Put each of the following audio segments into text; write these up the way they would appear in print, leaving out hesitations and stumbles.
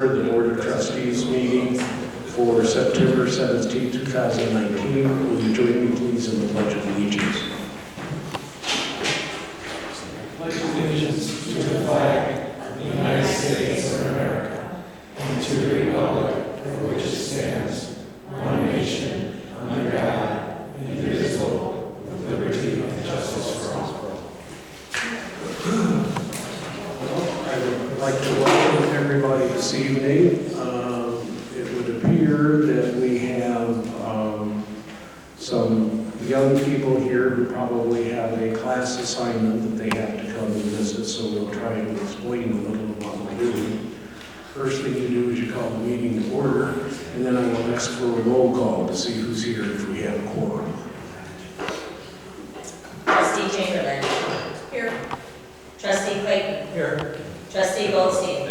The Board of Trustees meeting for September 17, 2019. Will you join me please in the Pledge of Allegiance? Pledge allegiance to the flag of the United States of America and to the republic for which it stands, one nation, under God, indivisible, with liberty and justice for all. I would like to welcome everybody this evening. It would appear that we have some young people here who probably have a class assignment that they have to come and visit, so we'll try to explain a little about what we're doing. First thing you do is you call the meeting to order, and then I will ask for a roll call to see who's here if we have a quorum. Trustee Chamberlain. Here. Trustee Clayton. Here. Trustee Goldstein.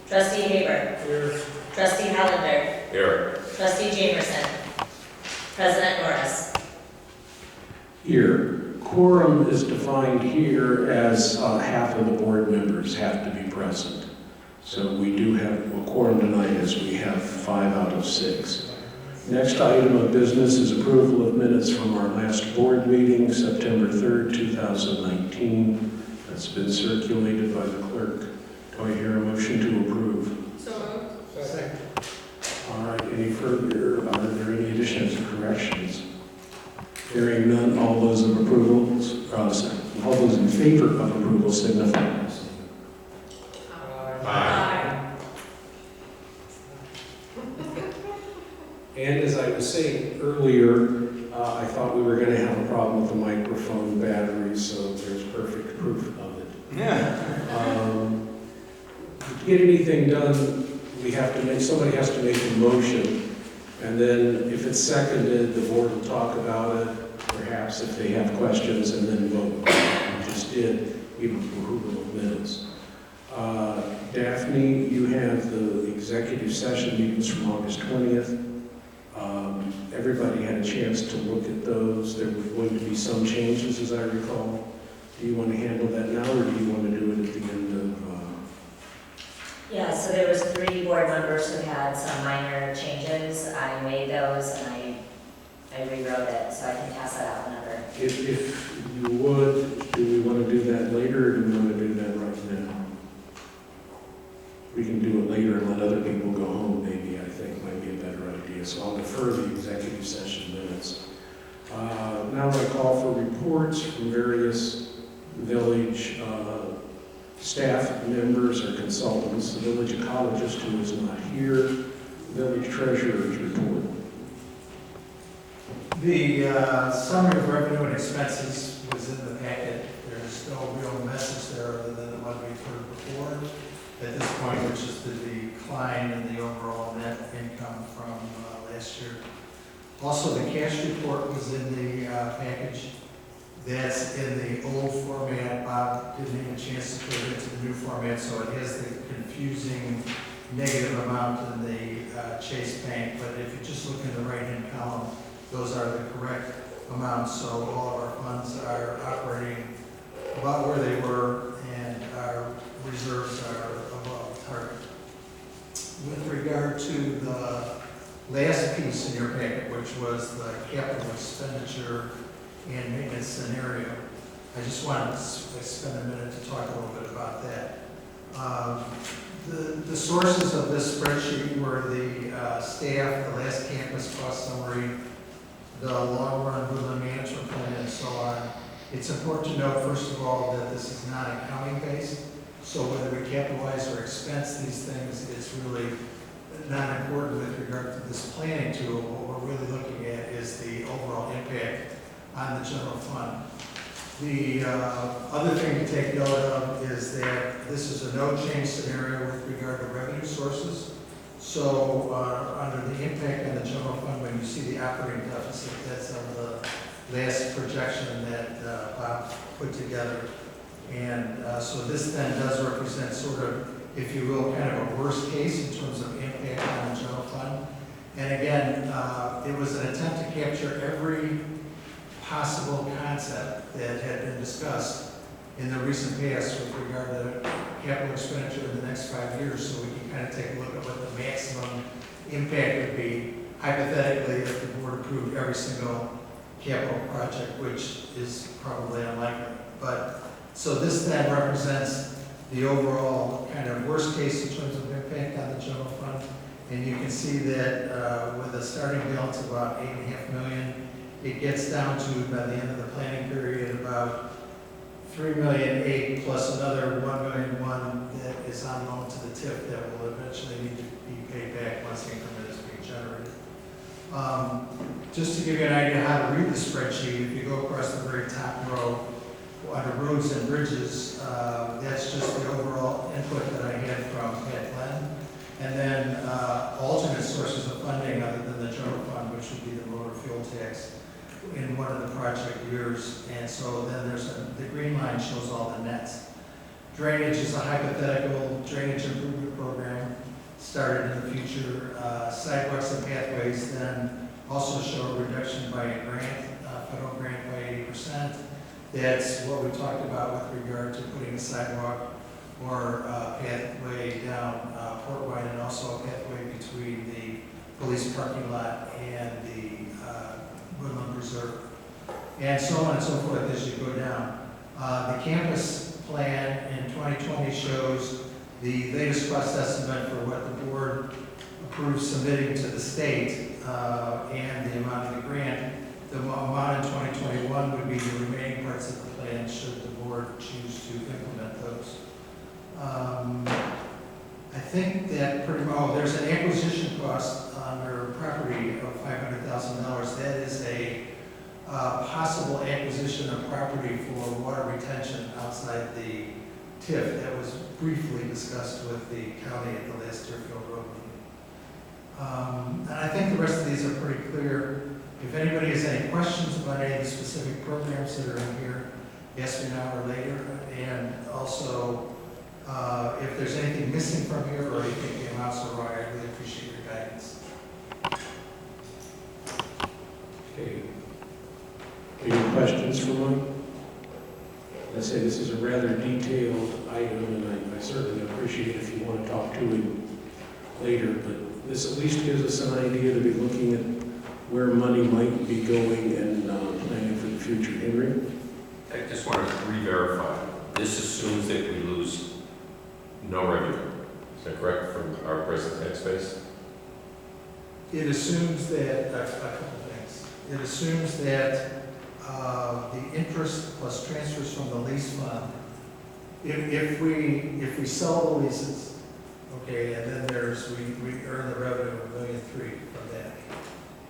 Trustee Haber. Here. Trustee Hollander. Here. Trustee Jamerson. President Norris. Here, quorum is defined here as half of the board members have to be present. So we do have a quorum tonight as we have 5 out of 6. Next item of business is approval of minutes from our last board meeting, September 3rd, 2019. That's been circulated by the clerk. Do I hear a motion to approve? So moved. Second. All right, any further, are there any additions or corrections? Hearing none, all those in all those in favor of approval signify. Aye. And as I was saying earlier, I thought we were going to have a problem with the microphone battery, so there's perfect proof of it. To get anything done, somebody has to make a motion, and then if it's seconded, the board will talk about it, perhaps if they have questions, and then vote. We just did, even for approval of minutes. Daphne, you have the executive session meetings from August 20th. Everybody had a chance to look at those. There were going to be some changes, as I recall. Do you want to handle that now, or do you want to do it at the end of? Yeah, so there was 3 board members who had some minor changes. I made those and I rewrote it, so I can pass that out whenever. If you would, do we want to do that later, or do we want to do that right now? We can do it later and let other people go home, maybe, I think might be a better idea. So I'll defer the executive session minutes. Now I call for reports from various village staff members or consultants, the village ecologist who is not here, village treasurer's report. The summary of revenue and expenses was in the packet. There's no real message there other than what we've heard before at this point, which is the decline in the overall net income from last year. Also, the cash report was in the package. That's in the old format. Bob didn't have a chance to put it into the new format, so it has the confusing negative amount in the Chase Bank. But if you just look in the right-hand column, those are the correct amounts. So all of our funds are operating about where they were, and our reserves are above target. With regard to the last piece in your packet, which was the capital expenditure and maintenance scenario, I just wanted to spend a minute to talk a little bit about that. The sources of this spreadsheet were the staff, the last campus cost summary, the long-run woodland management plan, and so on. It's important to note, first of all, that this is not accounting-based, so whether we capitalize or expense these things, it's really not important with regard to this planning tool. What we're really looking at is the overall impact on the general fund. The other thing to take note of is that this is a no-change scenario with regard to revenue sources. So under the impact on the general fund, when you see the operating deficit, that's on the last projection that Bob put together. And so this then does represent sort of, if you will, kind of a worst case in terms of impact on the general fund. And again, it was an attempt to capture every possible concept that had been discussed in the recent past with regard to capital expenditure in the next 5 years, so we can kind of take a look at what the maximum impact would be hypothetically if the board approved every single capital project, which is probably unlikely. But, so this then represents the overall kind of worst case in terms of impact on the general fund. And you can see that with a starting balance of about $8.5 million, it gets down to, by the end of the planning period, about $3.8 million plus another $1.1 million that is on loan to the TIF that will eventually need to be paid back once the increment is being generated. Just to give you an idea how to read the spreadsheet, if you go across the very top row, under roads and bridges, that's just the overall input that I had from Pat Glenn. And then alternate sources of funding other than the general fund, which would be the motor fuel tax in one of the project years. And so then the green line shows all the nets. Drainage is a hypothetical drainage improvement program started in the future. Sidewalks and pathways then also show a reduction by a grant, federal grant by 80%. That's what we talked about with regard to putting a sidewalk or a pathway down Portwine, and also a pathway between the police parking lot and the Woodland Reserve, and so on and so forth as you go down. The campus plan in 2020 shows the latest cost estimate for what the board approved submitting to the state and the amount of the grant. The amount in 2021 would be the remaining parts of the plan should the board choose to implement those. I think that pretty well, there's an acquisition cost under property of $500,000. That is a possible acquisition of property for water retention outside the TIF that was briefly discussed with the county at the last Deerfield Road meeting. And I think the rest of these are pretty clear. If anybody has any questions about any of the specific programs that are in here, ask me now or later. And also, if there's anything missing from here or you think the amounts are wrong, I really appreciate your guidance. Okay. Any questions for Mike? I say this is a rather detailed item, and I certainly appreciate if you want to talk to him later, but this at least gives us an idea to be looking at where money might be going and planning for the future. Henry? I just want to re-verify. This assumes that we lose no revenue. Is that correct from our present tax base? It assumes that, a couple of things. It assumes that the interest plus transfers from the lease fund, if we sell the leases, okay, and then we earn the revenue of $1.3 million from that.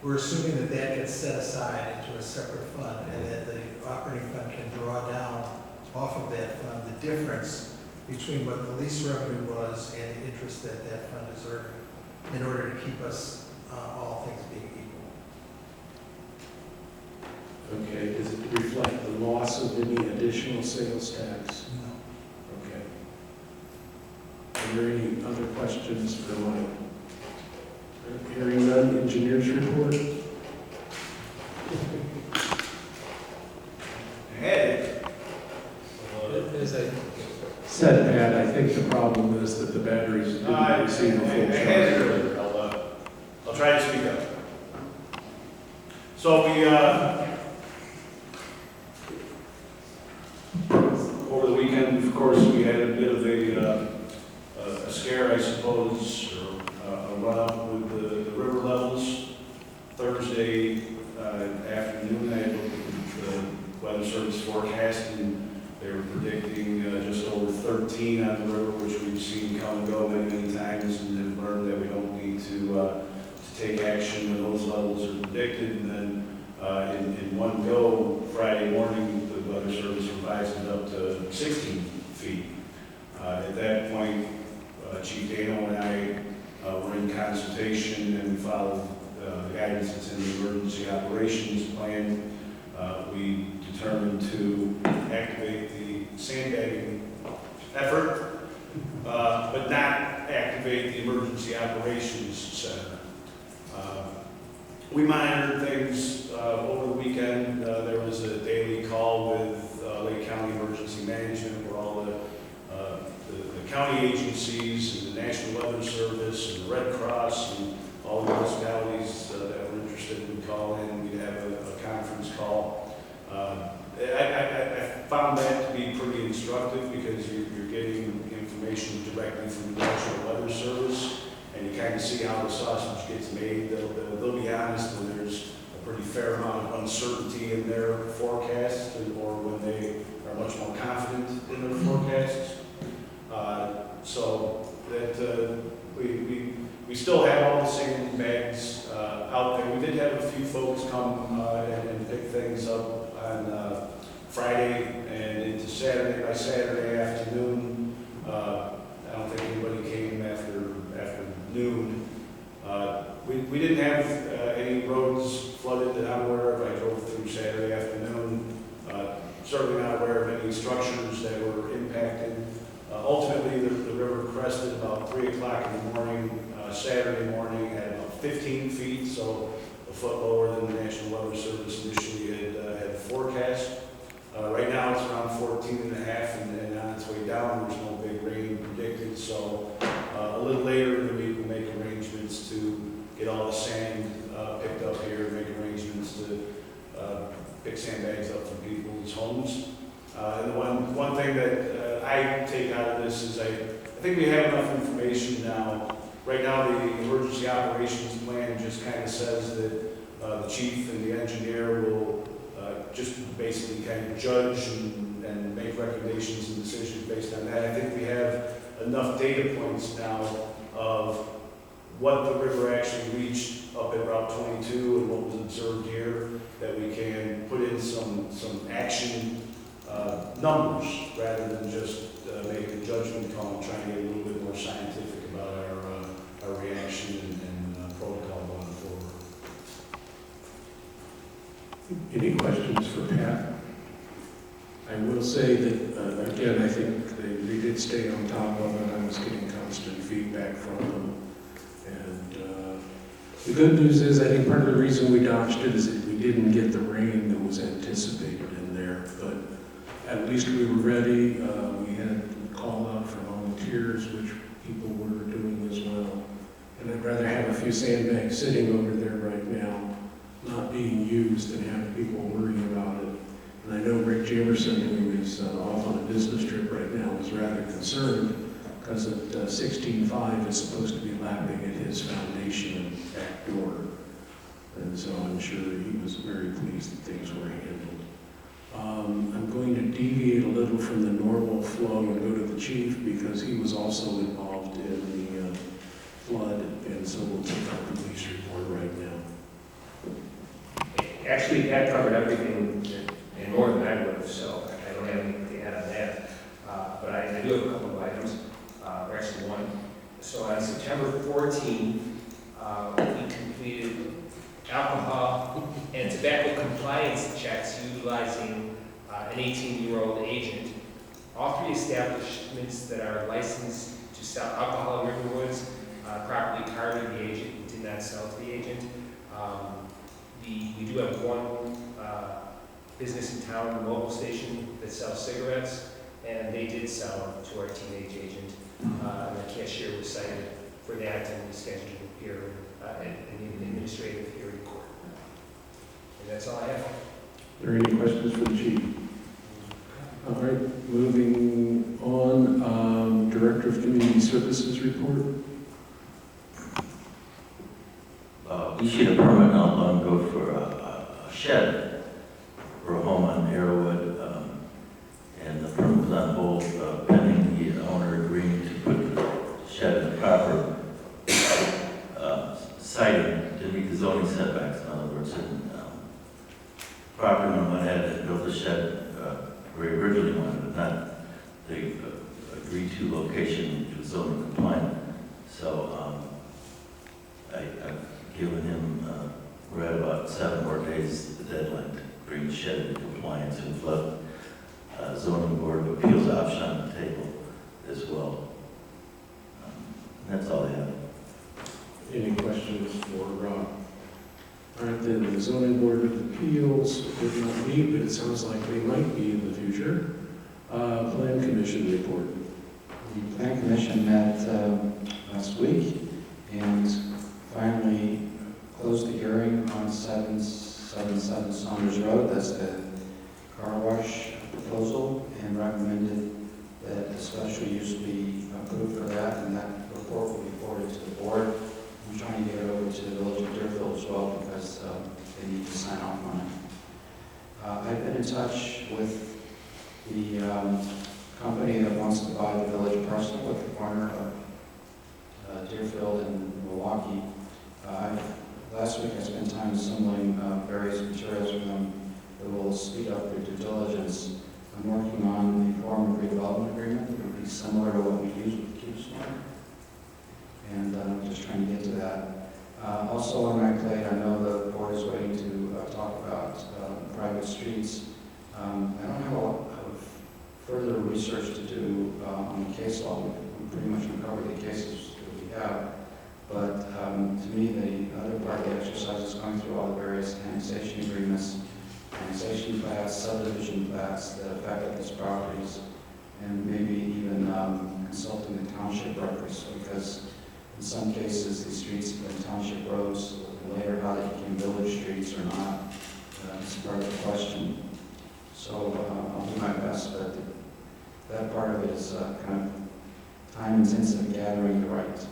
We're assuming that that gets set aside into a separate fund and that the operating fund can draw down off of that fund the difference between what the lease revenue was and the interest that that fund is earning in order to keep us, all things being equal. Okay. Does it reflect the loss of any additional sales tax? No. Okay. Are there any other questions for Mike? Hearing none, engineers report. Hey. As I Said Pat, I think the problem is that the batteries didn't receive a full charge. I'll try to speak up. So we, over the weekend, of course, we had a bit of a scare, I suppose, or a run-up with the river levels. Thursday afternoon, I looked at the Weather Service forecast, and they were predicting just over 13 on the river, which we've seen come and go many times, and have learned that we don't need to take action when those levels are predicted. And then in one go, Friday morning, the Weather Service revised it up to 16 feet. At that point, Chief Dano and I were in consultation, and we followed the guidance that's in the emergency operations plan. We determined to activate the sandbagging effort, but not activate the emergency operations center. We monitored things over the weekend. There was a daily call with Lake County Emergency Management county agencies and the National Weather Service and the Red Cross and all the municipalities that were interested would call in. We'd have a conference call. I found that to be pretty instructive because you're getting information directly from the National Weather Service, and you kind of see how the sausage gets made. They'll be honest when there's a pretty fair amount of uncertainty in their forecasts, or when they are much more confident in their forecasts. So that we still have all the same bags out there. We did have a few folks come and pick things up on Friday and into Saturday. By Saturday afternoon, I don't think anybody came after noon. We didn't have any roads flooded that I'm aware of. I drove through Saturday afternoon. Certainly not aware of any structures that were impacted. Ultimately, the river crested about 3 o'clock in the morning, Saturday morning, at about 15 feet, so a foot lower than the National Weather Service initially had forecast. Right now, it's around 14 and a half, and on its way down. There's no big rain predicted, so a little later in the week, we'll make arrangements to get all the sand picked up here, make arrangements to pick sandbags up from people's homes. And the one thing that I take out of this is I think we have enough information now. Right now, the emergency operations plan just kind of says that the chief and the engineer will just basically kind of judge and make recommendations and decisions based on that. I think we have enough data points now of what the river actually reached up at Route 22 and what was observed here, that we can put in some action numbers rather than just making a judgment call and trying to get a little bit more scientific about our reaction and protocol going forward. Any questions for Pat? I will say that, again, I think they did stay on top of it. I was getting constant feedback from them. And the good news is, I think part of the reason we dodged it is that we didn't get the rain that was anticipated in there. But at least we were ready. We had called out for volunteers, which people were doing as well. And I'd rather have a few sandbags sitting over there right now, not being used, than have people worry about it. And I know Rick Jamerson, who is off on a business trip right now, is rather concerned because at 16.5 is supposed to be lapping at his foundation and back door. And so I'm sure he was very pleased that things were handled. I'm going to deviate a little from the normal flow and go to the chief because he was also involved in the flood, and so we'll take our police report right now. Actually, Pat covered everything and more than I would have, so I don't have anything to add on that. But I do have a couple of items, or actually one. So on September 14th, we completed alcohol and tobacco compliance checks utilizing an 18-year-old agent. All 3 establishments that are licensed to sell alcohol in Riverwoods properly carded the agent and did not sell to the agent. We do have one business in town, a mobile station, that sells cigarettes, and they did sell to our teenage agent. And the cashier was cited for that, and we scheduled a hearing, an administrative hearing court. And that's all I have. Are there any questions for the chief? All right, moving on, Director of Community Services report. We issued a permit not long ago for a shed for a home on Arrowwood, and the permit was on hold pending the owner agreeing to put the shed in the proper siting to meet the zoning setbacks. In other words, property owner went ahead and built the shed where he originally wanted it, not the agreed to location which was zoning compliant. So I've given him, we're at about 7 more days the deadline to bring the shed into compliance, and left zoning board of appeals option on the table as well. That's all I have. Any questions for Rob? All right, then, the zoning board of appeals did not meet, but it sounds like they might be in the future. Plan commission report. The Plan Commission met last week and finally closed the hearing on 777 Saunders Road. That's the car wash proposal, and recommended that a special use be approved for that, and that report will be forwarded to the board. I'm trying to get it over to the village of Deerfield as well because they need to sign off on it. I've been in touch with the company that wants to buy the village parcel at the corner of Deerfield and Milwaukee. Last week I spent time assembling various materials for them that will speed up their due diligence. I'm working on the form of redevelopment agreement that would be similar to what we use with CubeSmart, and I'm just trying to get to that. Also on my plate, I know the board is waiting to talk about private streets. I don't have a lot of further research to do on the case law. We pretty much uncovered the cases that we have. But to me, the other part of the exercise is going through all the various annexation agreements, annexation plats, subdivision plats that affect these properties, and maybe even consulting the township records, because in some cases these streets have been township roads, and later how they became village streets or not is part of the question. So I'll do my best, but that part of it is kind of time-intensive, gathering the right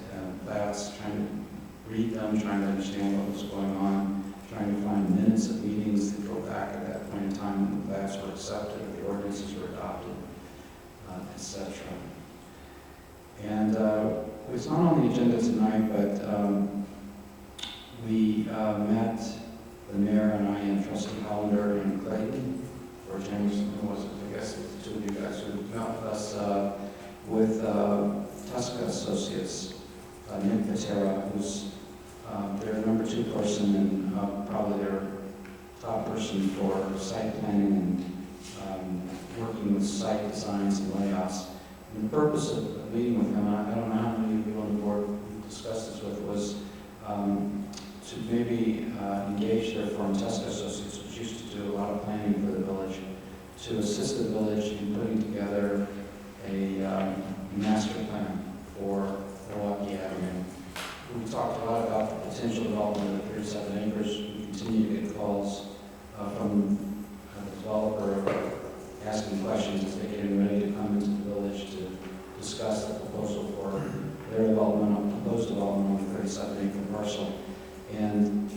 plats, trying to read them, trying to understand what was going on, trying to find minutes of meetings that go back at that point in time when the plats were accepted, or the ordinances were adopted, etc. And it's not on the agenda tonight, but we met, the mayor and I, and Trustee Hollander and Clayton, or James, who was it? I guess it's the two of you guys who met with us with Tuska Associates, Nick Patera, who's their number 2 person and probably their top person for site planning and working with site designs and layouts. And the purpose of meeting with them, I don't know how many of you on the board we discussed this with, was to maybe engage their firm, Tuska Associates, which used to do a lot of planning for the village, to assist the village in putting together a master plan for Milwaukee Avenue. We talked a lot about the potential development of 37 acres. We continue to get calls from the developer asking questions as they're getting ready to come into the village to discuss the proposal for their development, proposed development on the 37-acre parcel. And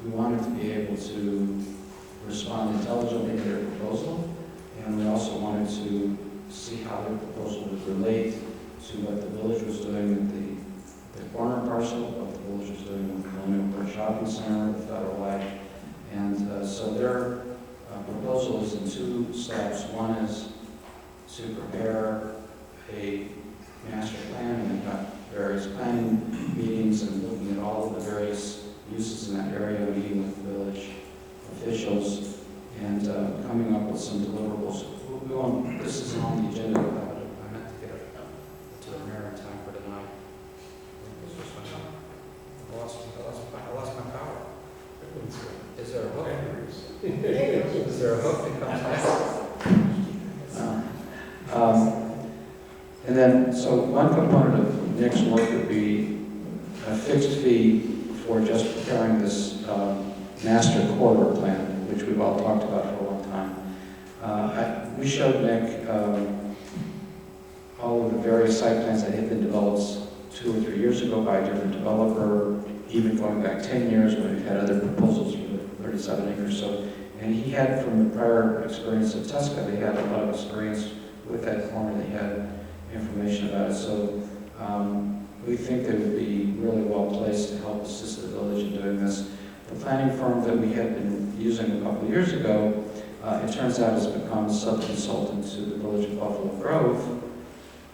we wanted to be able to respond intelligently to their proposal, and we also wanted to see how their proposal would relate to what the village was doing with the corner parcel, what the village was doing with the Colonial Park Shopping Center, the Federal Way. And so their proposal is in 2 steps. One is to prepare a master plan, and they've got various planning meetings and looking at all of the various uses in that area, meeting with the village officials, and coming up with some deliverables. This isn't on the agenda, but I meant to get it to the mayor in time for tonight. I lost my power. Is there a hook? Is there a hook that comes back? And then, so one component of Nick's work would be a fixed fee for just preparing this master corridor plan, which we've all talked about for a long time. We showed Nick all of the various site plans that had been developed 2 or 3 years ago by a different developer, even going back 10 years when we've had other proposals for the 37 acres. So, and he had, from the prior experience at Tuska, they had a lot of experience with that corner. They had information about it. So we think they would be really well placed to help assist the village in doing this. The planning firm that we had been using a couple of years ago, it turns out has become a sub-consultant to the village of Buffalo Grove,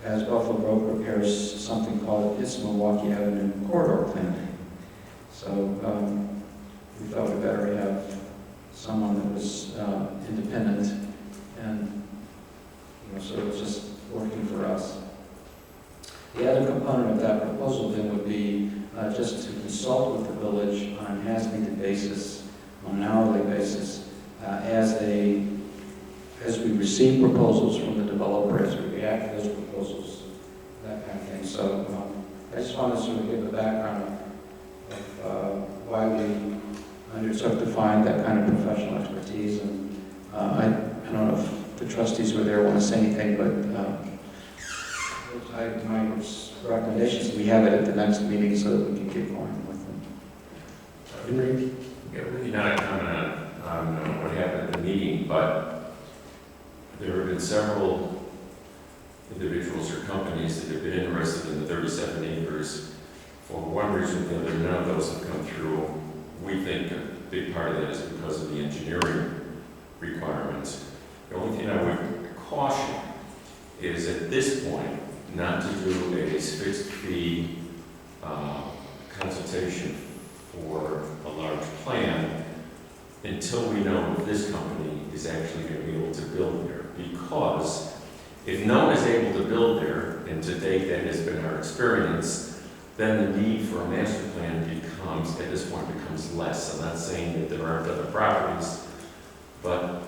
as Buffalo Grove prepares something called its Milwaukee Avenue Corridor Plan. So we thought we'd better have someone that was independent, and so it was just working for us. The other component of that proposal then would be just to consult with the village on an as-needed basis, on an hourly basis, as we receive proposals from the developer, as we react to those proposals, that kind of thing. So I just wanted to sort of give a background of why we undertook to find that kind of professional expertise. And I don't know if the trustees who were there want to say anything, but my recommendation is we have it at the next meeting so that we can keep going with them. Henry? Yeah, really not a comment on what happened at the meeting, but there have been several individuals or companies that have been interested in the 37 acres. For one reason or the other, none of those have come through. We think a big part of that is because of the engineering requirements. The only thing I would caution is at this point, not to do a fixed fee consultation for a large plan until we know if this company is actually going to be able to build there. Because if no one is able to build there, and to date that has been our experience, then the need for a master plan becomes, at this point, becomes less. I'm not saying that there aren't other properties, but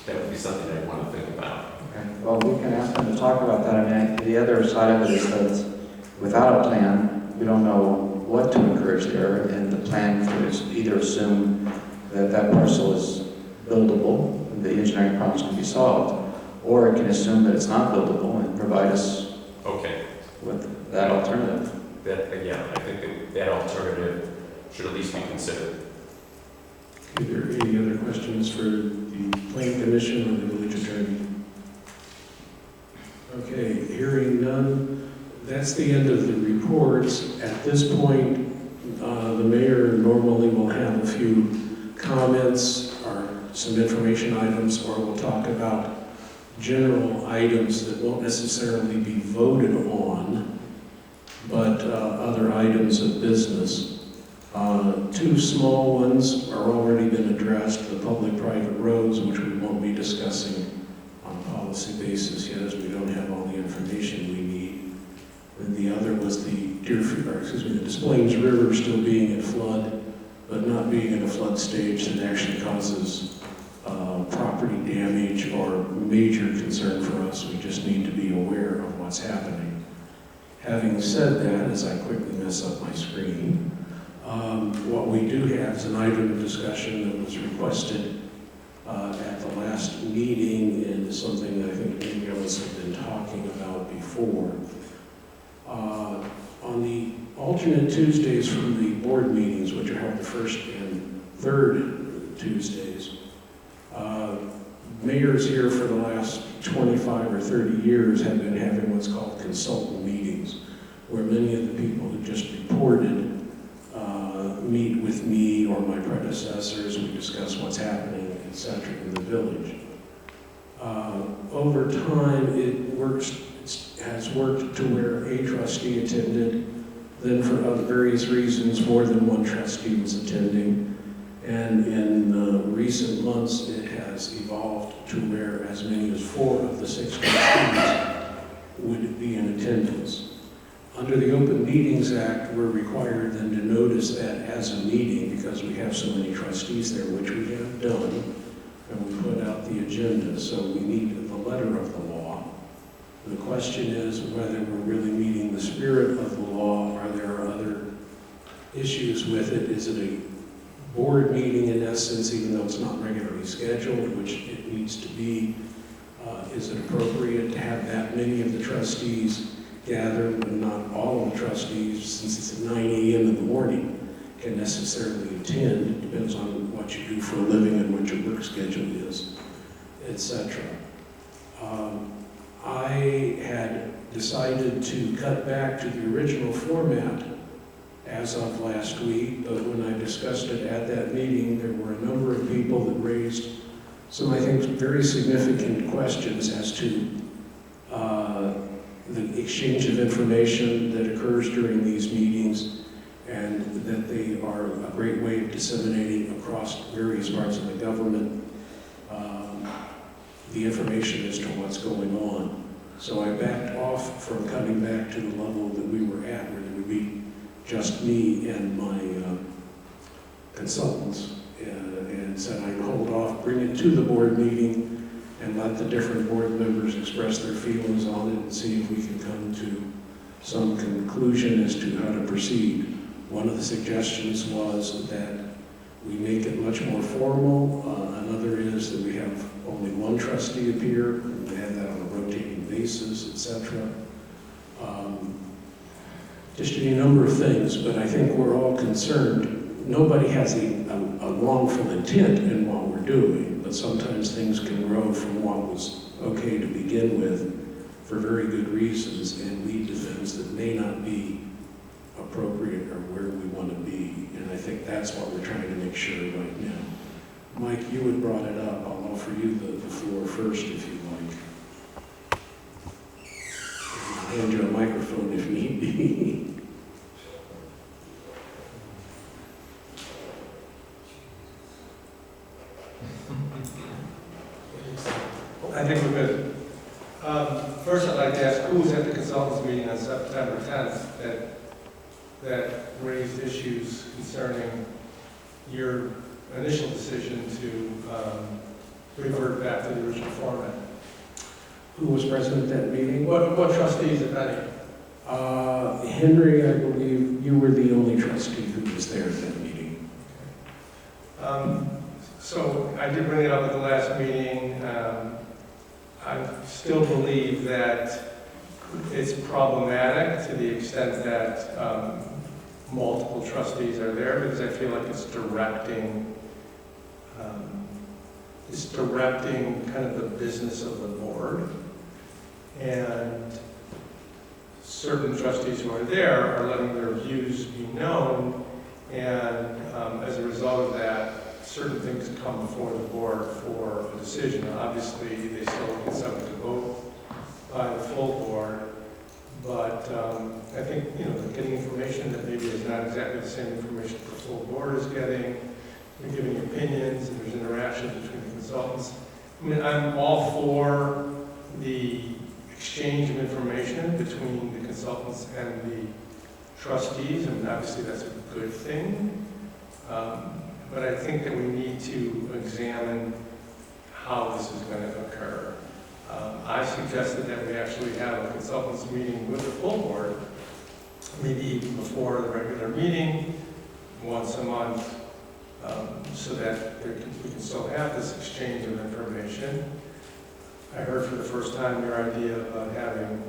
that would be something I'd want to think about. Okay, well, we can ask them to talk about that. I mean, the other side of it is that without a plan, we don't know what to encourage there, and the plan could either assume that that parcel is buildable, and the engineering problems can be solved, or it can assume that it's not buildable and provide us Okay. with that alternative. That, again, I think that alternative should at least be considered. Are there any other questions for the Plan Commission or the village attorney? Okay, hearing none, that's the end of the reports. At this point, the mayor normally will have a few comments or some information items, or we'll talk about general items that won't necessarily be voted on, but other items of business. Two small ones are already been addressed, the public-private roads, which we won't be discussing on a policy basis yet, as we don't have all the information we need. And the other was the the Des Plaines River still being in flood, but not being in a flood stage that actually causes property damage or major concern for us. We just need to be aware of what's happening. Having said that, as I quickly mess up my screen, what we do have is an item of discussion that was requested at the last meeting, and is something that I think many of us have been talking about before. On the alternate Tuesdays from the board meetings, which are held the first and third Tuesdays, mayors here for the last 25 or 30 years have been having what's called consultant meetings, where many of the people who just reported meet with me or my predecessors. We discuss what's happening, etc., in the village. Over time, it has worked to where a trustee attended, then for various reasons, more than one trustee was attending. And in recent months, it has evolved to where as many as 4 of the 6 trustees would be in attendance. Under the Open Meetings Act, we're required then to notice that as a meeting, because we have so many trustees there, which we have done, and we put out the agenda, so we need the letter of the law. The question is whether we're really meeting the spirit of the law. Are there other issues with it? Is it a board meeting in essence, even though it's not regularly scheduled, which it needs to be? Is it appropriate to have that many of the trustees gather, but not all of the trustees, since it's at 9 a.m. in the morning, can necessarily attend? It depends on what you do for a living and what your work schedule is, etc. I had decided to cut back to the original format as of last week, but when I discussed it at that meeting, there were a number of people that raised some, I think, very significant questions as to the exchange of information that occurs during these meetings, and that they are a great way of disseminating across various parts of the government the information as to what's going on. So I backed off from cutting back to the level that we were at, where there would be just me and my consultants, and said I'd hold off, bring it to the board meeting, and and let the different board members express their feelings on it and see if we can come to some conclusion as to how to proceed. One of the suggestions was that we make it much more formal. Another is that we have only one trustee appear, and we have that on a rotating basis, etc. Just a number of things, but I think we're all concerned. Nobody has a wrongful intent in what we're doing, but sometimes things can grow from what was okay to begin with for very good reasons and lead to things that may not be appropriate or where we want to be. And I think that's what we're trying to make sure right now. Mike, you had brought it up. I'll offer you the floor first if you like. I'll hand you a microphone if need be. I think we're good. First, I'd like to ask, who was at the consultants meeting on September 10th that raised issues concerning your initial decision to revert back to the original format? Who was present at that meeting? What trustees, if any? Henry, I believe you were the only trustee who was there at that meeting. So I did bring it up at the last meeting. I still believe that it's problematic to the extent that multiple trustees are there, because I feel like it's directing kind of the business of the board. And certain trustees who are there are letting their views be known, and as a result of that, certain things come before the board for a decision. Now, obviously, they still get subject to vote by the full board, but I think, getting information that maybe is not exactly the same information the full board is getting, they're giving opinions, and there's interaction between the consultants. I mean, I'm all for the exchange of information between the consultants and the trustees. I mean, obviously, that's a good thing. But I think that we need to examine how this is going to occur. I suggested that we actually have a consultants meeting with the full board, maybe even before the regular meeting, once a month, so that we can still have this exchange of information. I heard for the first time your idea about having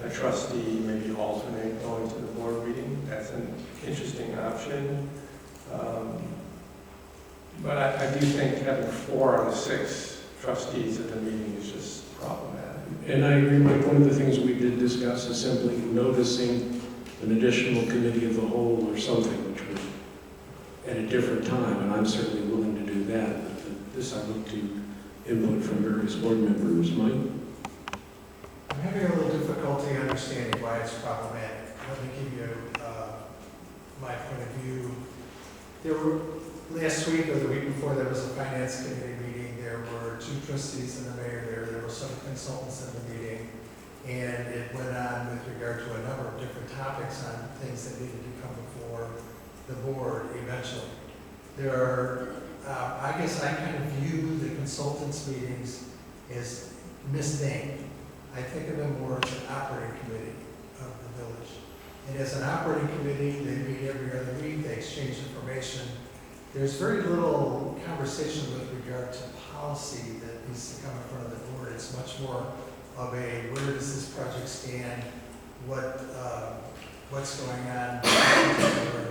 a trustee maybe alternate going to the board meeting. That's an interesting option. But I do think having 4 out of 6 trustees at the meeting is just problematic. And I agree, Mike, one of the things we did discuss is simply noticing an additional committee of the whole or something, which was at a different time, and I'm certainly willing to do that. But this I look to input from various board members. Mike? I'm having a little difficulty understanding why it's problematic. Let me give you my point of view. There were, last week or the week before, there was a finance committee meeting. There were 2 trustees and the mayor there. There were some consultants in the meeting. And it went on with regard to a number of different topics on things that needed to come before the board eventually. There are, I guess I kind of view the consultants meetings as misnamed. I think of them more as an operating committee of the village. And as an operating committee, they meet every other week, they exchange information. There's very little conversation with regard to policy that needs to come in front of the board. It's much more of a, where does this project stand? What's going on with this particular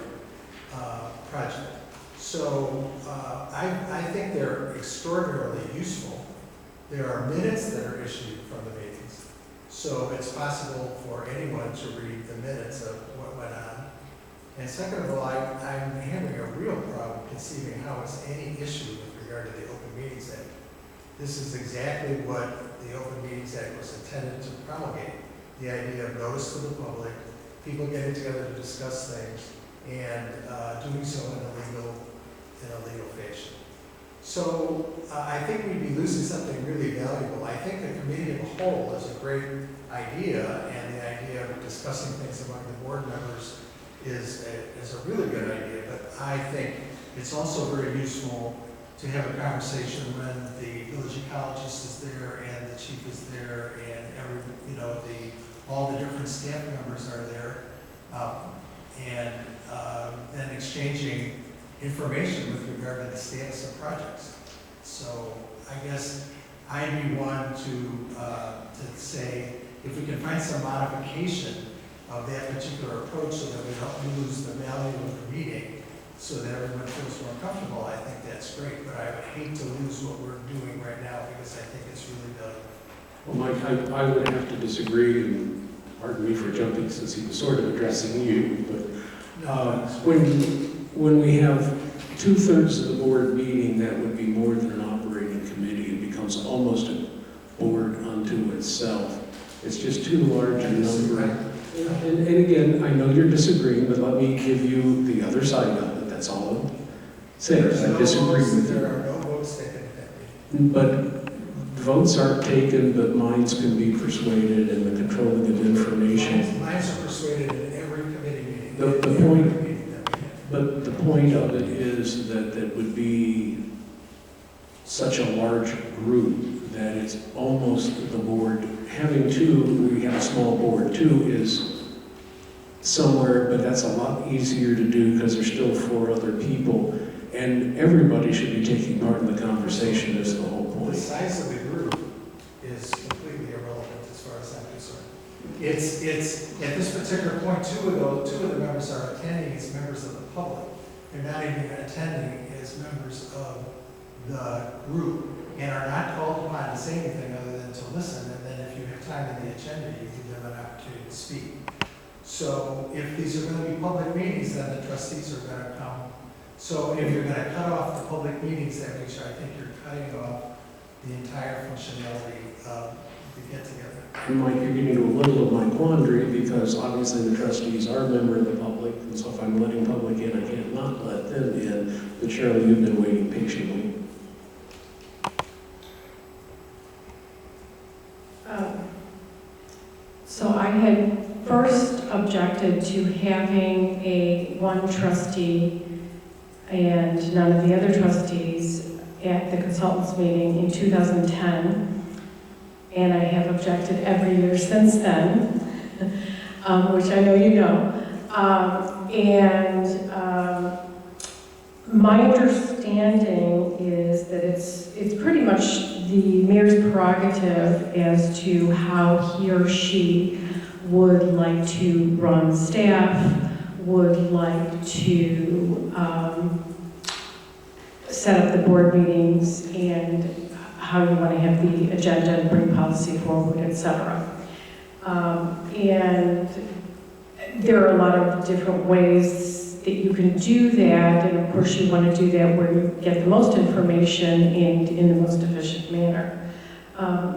project? So I think they're extraordinarily useful. There are minutes that are issued from the meetings. So it's possible for anyone to read the minutes of what went on. And second of all, I'm having a real problem conceiving how it's any issue with regard to the Open Meetings Act. This is exactly what the Open Meetings Act was intended to promulgate. The idea of notice to the public, people getting together to discuss things, and doing so in a legal fashion. So I think we'd be losing something really valuable. I think the committee of a whole is a great idea, and the idea of discussing things among the board members is a really good idea, but I think it's also very useful to have a conversation when the village ecologist is there and the chief is there and all the different staff members are there. And then exchanging information with regard to the status of projects. So I guess I'd be one to say, if we can find some modification of that particular approach so that we don't lose the value of the meeting, so that everyone feels more comfortable, I think that's great. But I would hate to lose what we're doing right now because I think it's really valuable. Well, Mike, I would have to disagree, and pardon me for jumping since he was sort of addressing you, but when we have 2/3 of the board meeting, that would be more than an operating committee. It becomes almost a board unto itself. It's just too large a number. And again, I know you're disagreeing, but let me give you the other side of it. That's all I'm saying. I disagree with you. There are no votes taken at that meeting. But votes aren't taken, but minds can be persuaded, and the controlling of information. Minds are persuaded in every committee meeting. The Every point- meeting that we have. But the point of it is that it would be such a large group that it's almost the board. Having two, we have a small board. Two is somewhere, but that's a lot easier to do because there's still 4 other people. And everybody should be taking part in the conversation is the whole The point. size of the group is completely irrelevant as far as I'm concerned. It's, at this particular point, two of the members are attending as members of the public. They're not even attending as members of the group and are not called upon to say anything other than to listen. And then if you have time in the agenda, you give them an opportunity to speak. So if these are going to be public meetings, then the trustees are going to come. So if you're going to cut off the public meetings, that makes sure I think you're cutting off the entire functionality of the get-together. And Mike, you're getting into a little of my quandary because obviously the trustees are a member of the public, and so if I'm letting public in, I can't not let them in. But Shirley, you've been waiting patiently. So I had first objected to having a one trustee and none of the other trustees at the consultants meeting in 2010. And I have objected every year since then, which I know you know. My understanding is that it's pretty much the mayor's prerogative as to how he or she would like to run staff, would like to set up the board meetings, and how you want to have the agenda and bring policy forward, etc. And there are a lot of different ways that you can do that, and of course you want to do that where you get the most information and in the most efficient manner.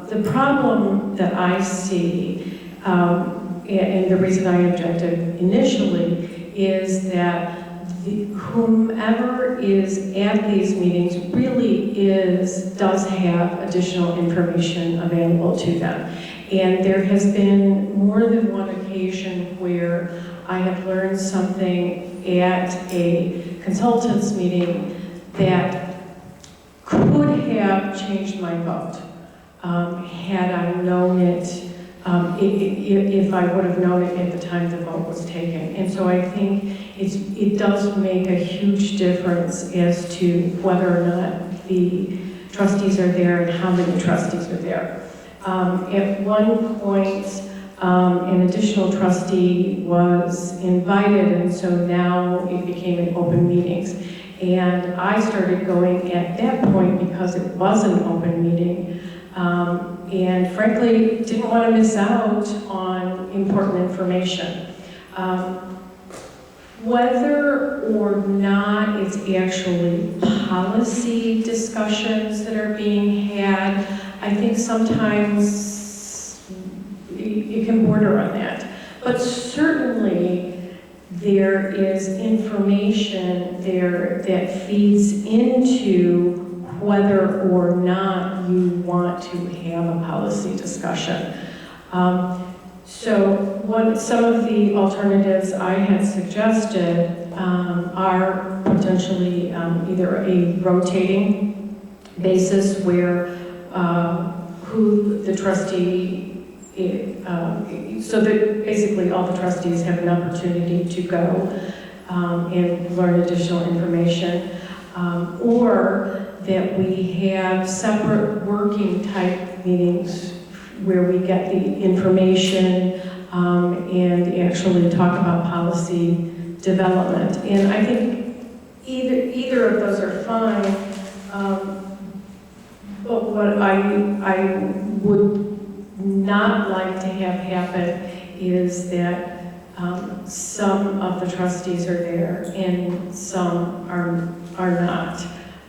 The problem that I see, and the reason I objected initially, is that whomever is at these meetings really does have additional information available to them. And there has been more than one occasion where I have learned something at a consultants meeting that could have changed my vote had I known it, if I would have known it at the time the vote was taken. And so I think it does make a huge difference as to whether or not the trustees are there and how many trustees are there. At one point, an additional trustee was invited, and so now it became an open meetings. And I started going at that point because it was an open meeting, and frankly, didn't want to miss out on important information. Whether or not it's actually policy discussions that are being had, I think sometimes it can border on that. But certainly there is information there that feeds into whether or not you want to have a policy discussion. Some of the alternatives I had suggested are potentially either a rotating basis where who the trustee, so that basically all the trustees have an opportunity to go and learn additional information, or that we have separate working type meetings where we get the information and actually talk about policy development. And I think either of those are fine. But what I would not like to have happen is that some of the trustees are there and some are not.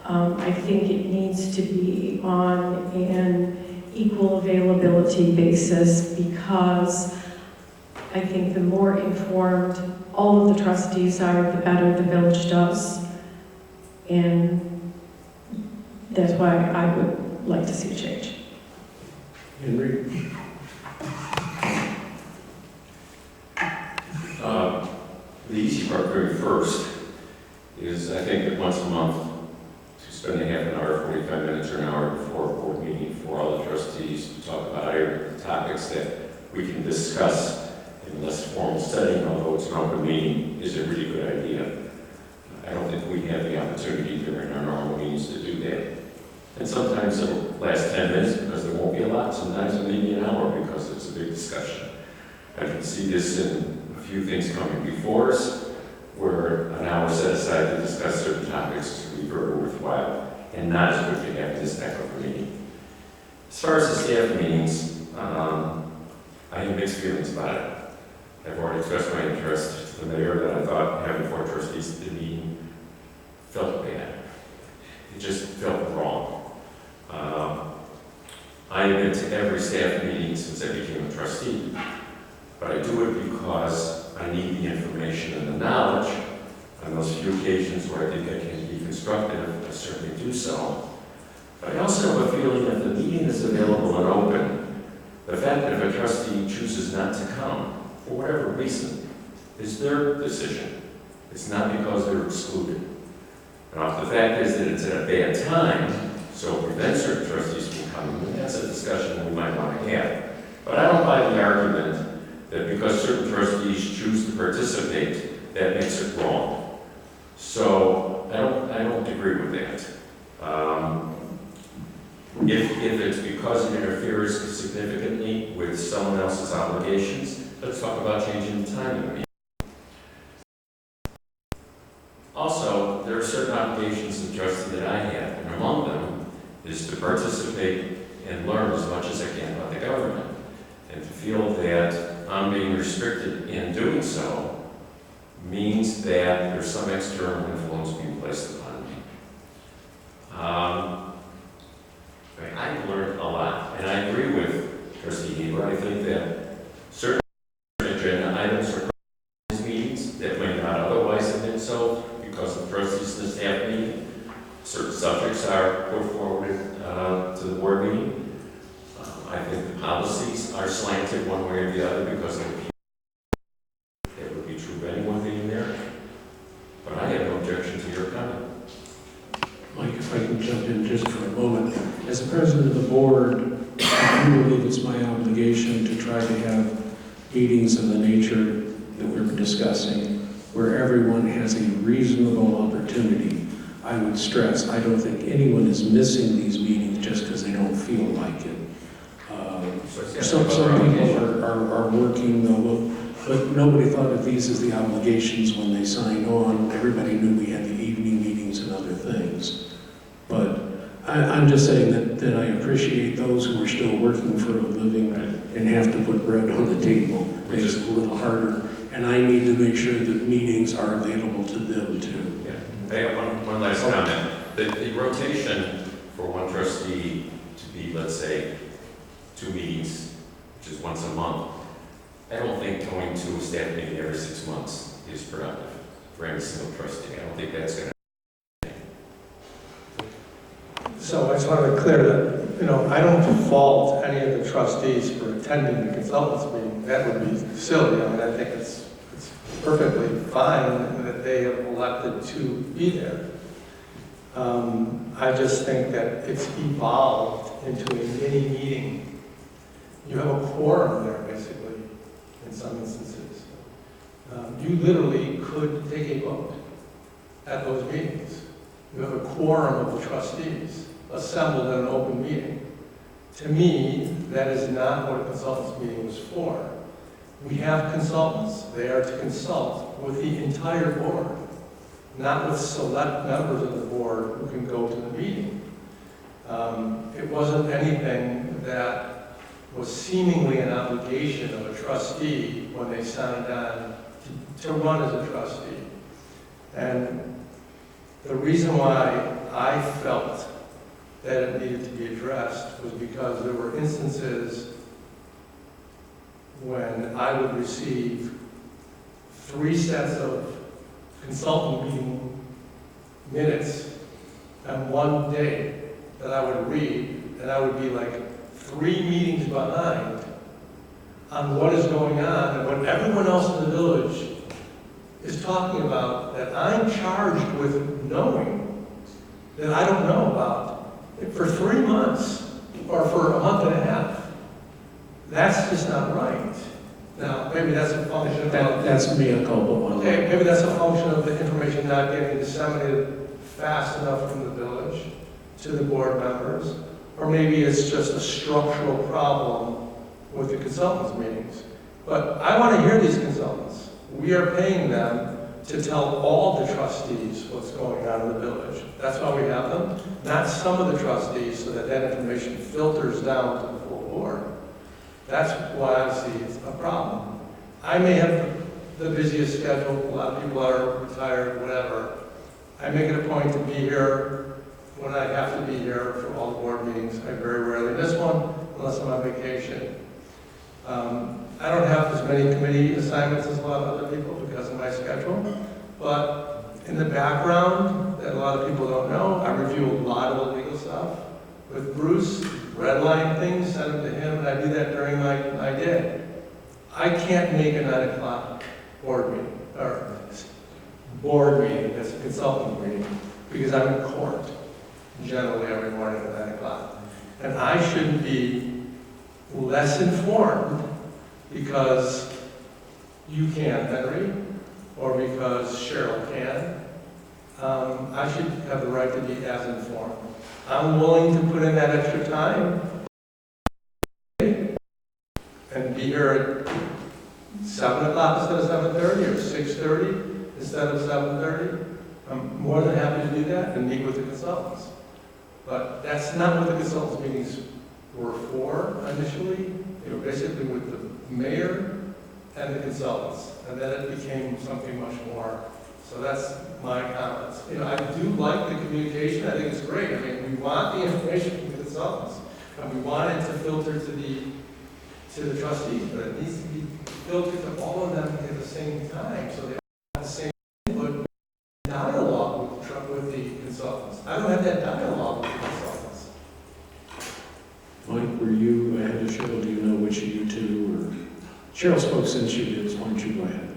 I think it needs to be on an equal availability basis, because I think the more informed all of the trustees are, the better the village does. And that's why I would like to see a change. Henry? The easy part very first is, I think that once a month, to spend a half an hour, 45 minutes or an hour before a board meeting for all the trustees to talk about the topics that we can discuss in a less formal setting, although it's an open meeting, is a really good idea. I don't think we have the opportunity during our normal meetings to do that. And sometimes it'll last 10 minutes because there won't be a lot. Sometimes it may be an hour because it's a big discussion. I can see this in a few things coming before us, where an hour set aside to discuss certain topics would be very worthwhile, and not as good to have this type of a meeting. As far as the staff meetings, I have mixed feelings about it. I've already expressed my interest to the mayor that I thought having 4 trustees at the meeting felt bad. It just felt wrong. I have been to every staff meeting since I became a trustee, but I do it because I need the information and the knowledge. On those few occasions where I think I can be constructive, I certainly do so. But I also have a feeling that the meeting is available and open. The fact that if a trustee chooses not to come, for whatever reason, is their decision. It's not because they're excluded. Now, if the fact is that it's at a bad time, so it prevents certain trustees from coming, that's a discussion we might want to have. But I don't buy the argument that because certain trustees choose to participate, that makes it wrong. So I don't agree with that. If it's because it interferes significantly with someone else's obligations, let's talk about changing the time of the meeting. Also, there are certain obligations as a trustee that I have, and among them is to participate and learn as much as I can about the government. And to feel that I'm being restricted in doing so means that there's some external influence being placed upon me. I've learned a lot, and I agree with Trustee Heber. I think that certain agenda items are these meetings that may not otherwise have been so because of trustees in the staff meeting. Certain subjects are put forward to the board meeting. I think the policies are slanted one way or the other because of the people. That would be true of anyone being there. But I have no objection to your comment. Mike, if I can jump in just for a moment. As the president of the board, I do believe it's my obligation to try to have meetings of the nature that we're discussing, where everyone has a reasonable opportunity. I would stress, I don't think anyone is missing these meetings just because they don't feel like it. Some people are working, but nobody thought of these as the obligations when they signed on. Everybody knew we had the evening meetings and other things. But I'm just saying that I appreciate those who are still working for a living and have to put bread on the table. Makes it a little harder. And I need to make sure that meetings are available to them too. Yeah. I have one last comment. The rotation for one trustee to be, let's say, 2 meetings, which is once a month, I don't think going to a staff meeting every 6 months is productive for any single trustee. I don't think that's going to. So I just want to be clear that, I don't fault any of the trustees for attending the consultants meeting. That would be silly. I think it's perfectly fine that they have elected to be there. I just think that it's evolved into a mini meeting. You have a quorum there, basically, in some instances. You literally could take a vote at those meetings. You have a quorum of the trustees assembled at an open meeting. To me, that is not what a consultants meeting was for. We have consultants. They are to consult with the entire board, not with select members of the board who can go to the meeting. It wasn't anything that was seemingly an obligation of a trustee when they signed on to run as a trustee. And the reason why I felt that it needed to be addressed was because there were instances when I would receive 3 sets of consultant meeting minutes on one day that I would read, and I would be like 3 meetings behind on what is going on and what everyone else in the village is talking about that I'm charged with knowing that I don't know about for 3 months or for a month and a half. That's just not right. Now, maybe that's a function of... That's mea culpa. Okay, maybe that's a function of the information not getting disseminated fast enough from the village to the board members, or maybe it's just a structural problem with the consultants meetings. But I want to hear these consultants. We are paying them to tell all the trustees what's going on in the village. That's why we have them, not some of the trustees, so that that information filters down to the full board. That's why I see it's a problem. I may have the busiest schedule, a lot of people are retired, whatever. I make it a point to be here when I have to be here for all the board meetings. I very rarely miss one unless I'm on vacation. I don't have as many committee assignments as a lot of other people because of my schedule, but in the background, that a lot of people don't know, I review a lot of the legal stuff with Bruce, redline things, send them to him, and I do that during my day. I can't make a 9 o'clock board meeting, or board meeting, it's a consultant meeting, because I'm in court generally every morning at 9 o'clock. And I shouldn't be less informed because you can, Henry, or because Cheryl can. I should have the right to be as informed. I'm willing to put in that extra time and be here at 7 o'clock instead of 7:30 or 6:30 instead of 7:30. I'm more than happy to do that and meet with the consultants. But that's not what the consultants meetings were for initially. They were basically with the mayor and the consultants, and then it became something much more. So that's my comments. You know, I do like the communication. I think it's great. I mean, we want the information from the consultants, and we want it to filter to the trustees, but it needs to be filtered to all of them at the same time, so they have the same input, dialogue with the consultants. I don't have that dialogue with the consultants. Mike, were you ahead of Cheryl? Do you know which of you two? Or Cheryl spoke since you did, so why don't you go ahead?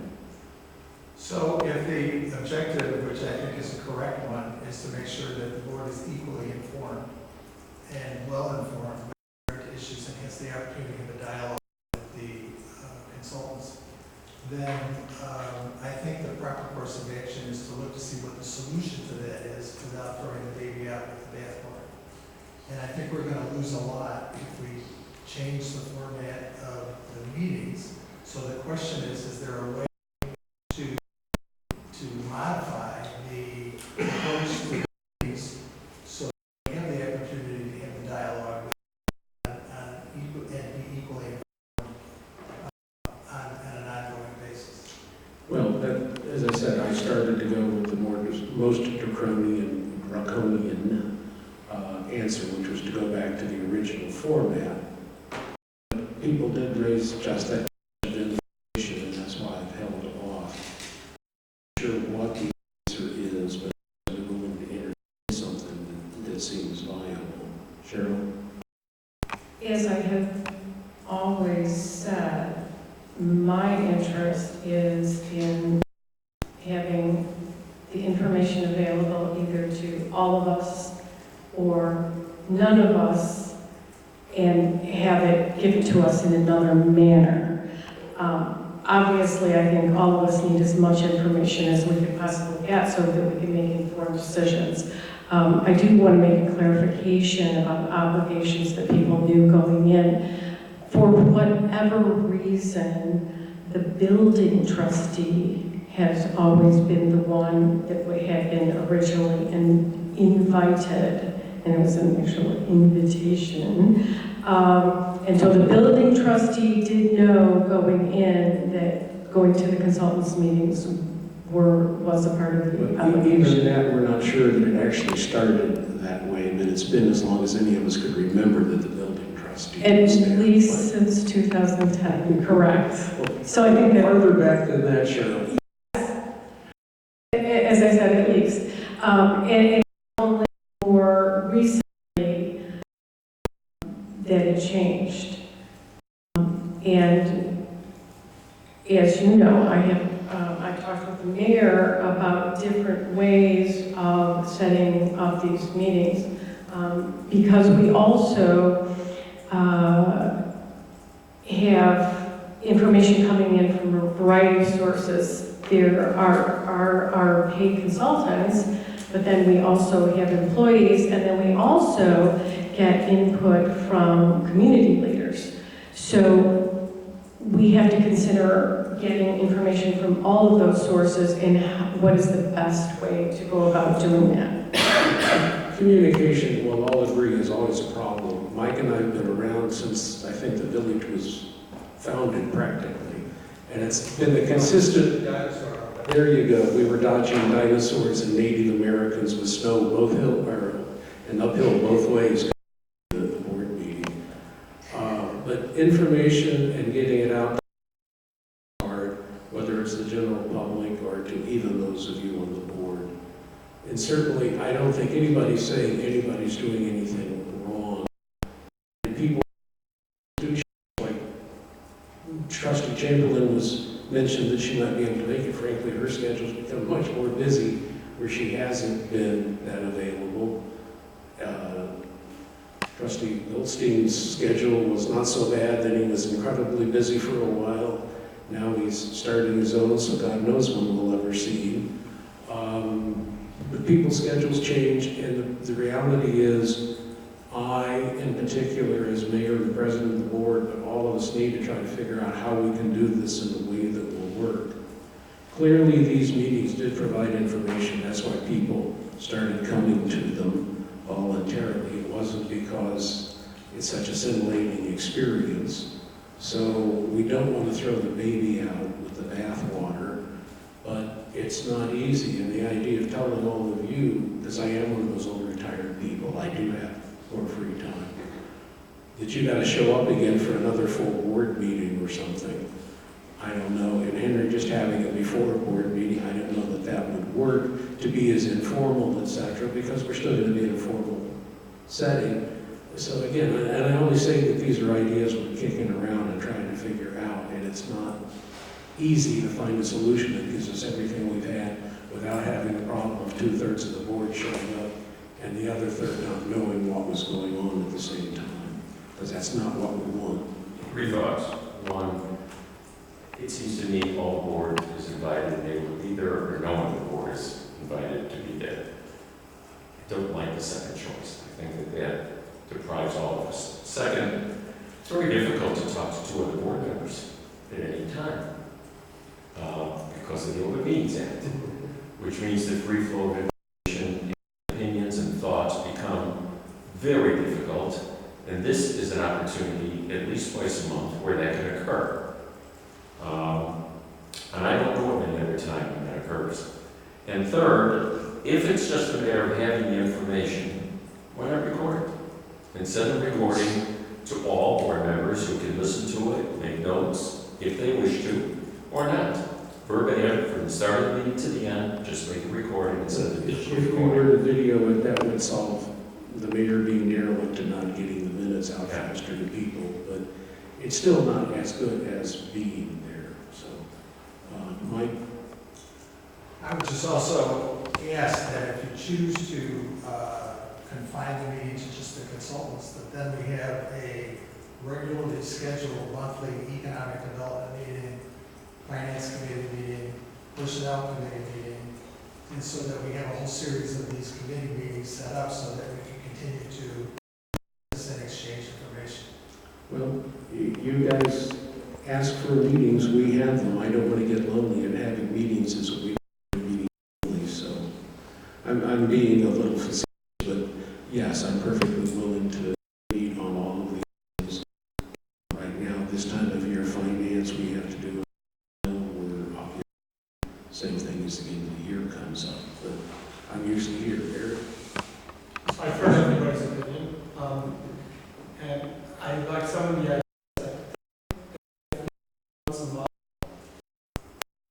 So if the objective, which I think is the correct one, is to make sure that the board is equally informed and well-informed with issues and hence the opportunity of a dialogue with the consultants, then I think the proper course of action is to look to see what the solution to that is without throwing the baby out with the bathwater. And I think we're going to lose a lot if we change the format of the meetings. So the question is there a way to modify the approach to the meetings so we have the opportunity to have the dialogue and be equally informed on an ongoing basis? Well, as I said, I started to go with the most draconian answer, which was to go back to the original format. People did raise just that information, and that's why I've held it off. I'm not sure what the answer is, but I'm willing to entertain something that seems viable. Cheryl? As I have always said, my interest is in having the information available either to all of us or none of us and have it given to us in another manner. Obviously, I think all of us need as much information as we could possibly get so that we can make informed decisions. I do want to make a clarification about obligations that people knew going in. For whatever reason, the building trustee has always been the one that had been originally invited, and it was an actual invitation. And so the building trustee did know going in that going to the consultants' meetings was a part of the But obligation. even that, we're not sure that it actually started that way, but it's been as long as any of us could remember that the building trustee was there. At least since 2010, correct? So I think that, Farther back than that, Cheryl. as I said, at least. And only more recently that it changed. And as you know, I talked with the mayor about different ways of setting up these meetings, because we also have information coming in from a variety of sources. There are paid consultants, but then we also have employees, and then we also get input from community leaders. So we have to consider getting information from all of those sources and what is the best way to go about doing that. Communication, we'll all agree, is always a problem. Mike and I have been around since I think the village was founded practically. And it's been the consistent, there you go, we were dodging dinosaurs and Native Americans with snow and uphill both ways. The board meeting. But information and getting it out hard, whether it's the general public or to even those of you on the board. And certainly, I don't think anybody's saying anybody's doing anything wrong. And people do, like Trustee Chamberlain mentioned that she might be able to make it. Frankly, her schedule's become much more busy where she hasn't been that available. Trustee Goldstein's schedule was not so bad, then he was incredibly busy for a while. Now he's starting his own, so God knows when we'll ever see him. But people's schedules change, and the reality is, I, in particular, as mayor and president of the board, but all of us need to try to figure out how we can do this in a way that will work. Clearly, these meetings did provide information. That's why people started coming to them voluntarily. It wasn't because it's such a scintillating experience. So we don't want to throw the baby out with the bathwater, but it's not easy. And the idea of telling all of you, because I am one of those old retired people, I do have more free time, that you got to show up again for another full board meeting or something. I don't know. And Henry, just having it before a board meeting, I don't know that that would work to be as informal, etc., because we're still going to be in a formal setting. So again, and I only say that these are ideas we're kicking around and trying to figure out, and it's not easy to find a solution that gives us everything we've had without having the problem of 2/3 of the board showing up and the other third not knowing what was going on at the same time, because that's not what we want. Three thoughts. One, it seems to me all the board is invited, and they will be there, or no one on the board is invited to be there. I don't like the second choice. I think that deprives all of us. Second, it's very difficult to talk to two other board members at any time because of the Open Meetings Act, which means the free flow of information, opinions, and thoughts become very difficult. And this is an opportunity, at least twice a month, where that can occur. And I don't know of any other time when that occurs. And third, if it's just a matter of having the information, why not record it? And send a recording to all board members who can listen to it, make notes, if they wish to, or not. Verbatim, from the start of the meeting to the end, just make a recording and send it. If we were to video it, that would solve the mayor being derelict and not getting the minutes out faster to people, but it's still not as good as being there. So, Mike? I would just also we ask that if you choose to confine the meeting to just the consultants, that then we have a regularly scheduled monthly economic development meeting, finance committee meeting, personnel committee meeting, and so that we have a whole series of these committee meetings set up so that we can continue to and exchange information. Well, you guys ask for meetings, we have them. I don't want to get lonely, and having meetings is what we do, meeting only, so I'm being a little facetious, but yes, I'm perfectly willing to meet on all of these things. Right now, this time of year, finance, we have to do, we're obviously, same thing as the end of the year comes up, but I'm usually here, Eric. I've heard everybody's opinion, and I like some of the ideas that once a month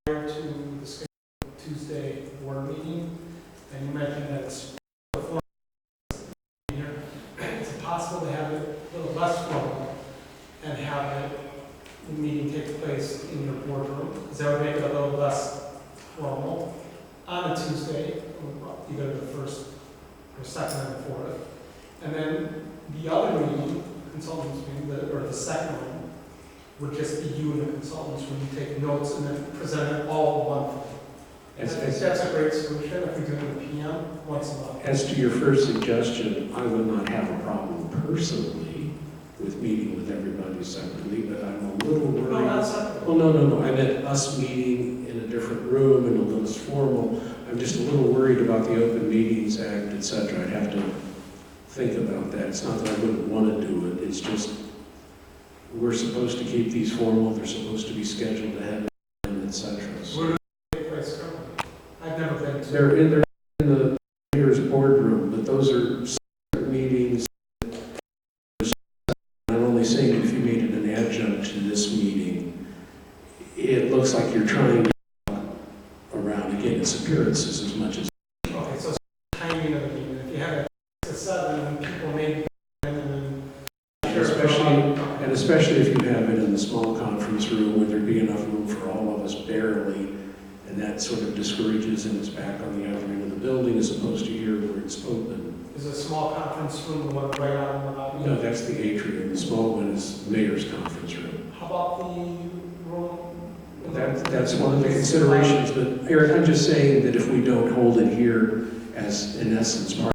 prior to the scheduled Tuesday board meeting, and you mentioned that it's before here. Is it possible to have it a little less formal and have the meeting take place in your boardroom? Because that would make it a little less formal on a Tuesday, either the first or second or fourth. And then the other meeting, consultants meeting, or the second one, would just be you and the consultants when you take notes and then present it all at once. And I think that's a great solution if we do it in the PM once a month. As to your first suggestion, I would not have a problem personally with meeting with everybody separately, but I'm a little worried. No, not separate. Well, no, I meant us meeting in a different room and a little less formal. I'm just a little worried about the Open Meetings Act, et cetera. I'd have to think about that. It's not that I wouldn't want to do it, it's just, we're supposed to keep these formal, they're supposed to be scheduled ahead of time, et cetera. So Where do they take place currently? I've never been to. they're in the mayor's boardroom, but those are separate meetings. I'm only saying if you made it an adjunct to this meeting, it looks like you're trying to talk around, again, its appearances as much as. Okay, so it's timing of the meeting. If you have it at 7, then people may be and then. And especially if you have it in the small conference room where there'd be enough room for all of us barely, and that sort of discourages and is back on the other end of the building as opposed to here where it's open. Is a small conference room the one right out in the lobby? No, that's the atrium. The small one is mayor's conference room. How about the room? That's one of the considerations, but Eric, I'm just saying that if we don't hold it here as, in essence, part